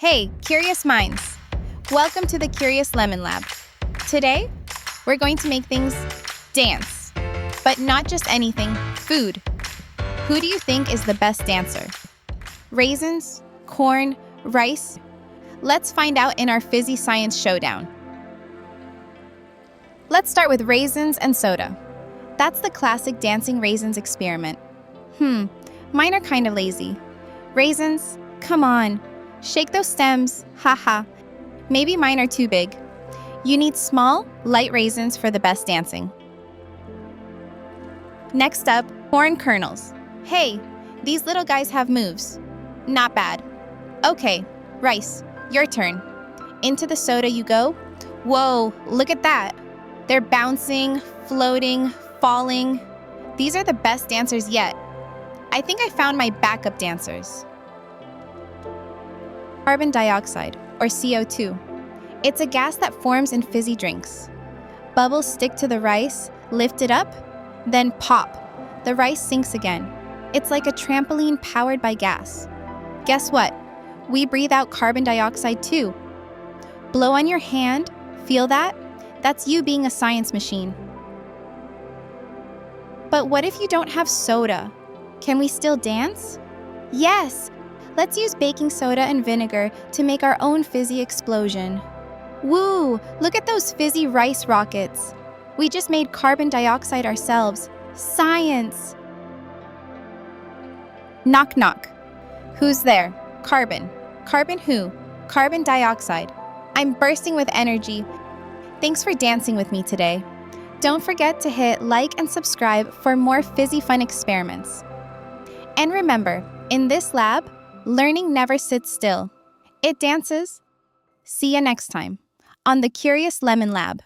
Hey, curious minds! Welcome to the Curious Lemon Lab. Today, we're going to make things dance. But not just anything, food. Who do you think is the best dancer? Raisins? Corn? Rice? Let's find out in our fizzy science showdown. Let's start with raisins and soda. That's the classic dancing raisins experiment. Mine are kind of lazy. Raisins? Come on. Shake those stems, haha. Maybe mine are too big. You need small, light raisins for the best dancing. Next up, corn kernels. Hey, these little guys have moves. Not bad. Okay, rice, your turn. Into the soda you go. Whoa, look at that. They're bouncing, floating, falling. These are the best dancers yet. I think I found my backup dancers. Carbon dioxide, or CO2. It's a gas that forms in fizzy drinks. Bubbles stick to the rice, lift it up, then pop. The rice sinks again. It's like a trampoline powered by gas. Guess what? We breathe out carbon dioxide too. Blow on your hand, feel that? That's you being a science machine. But what if you don't have soda? Can we still dance? Yes! Let's use baking soda and vinegar to make our own fizzy explosion. Woo! Look at those fizzy rice rockets. We just made carbon dioxide ourselves. Science! Knock knock. Who's there? Carbon. Carbon who? Carbon dioxide. I'm bursting with energy. Thanks for dancing with me today. Don't forget to hit like and subscribe for more fizzy fun experiments. And remember, in this lab, learning never sits still. It dances. See you next time on the Curious Lemon Lab.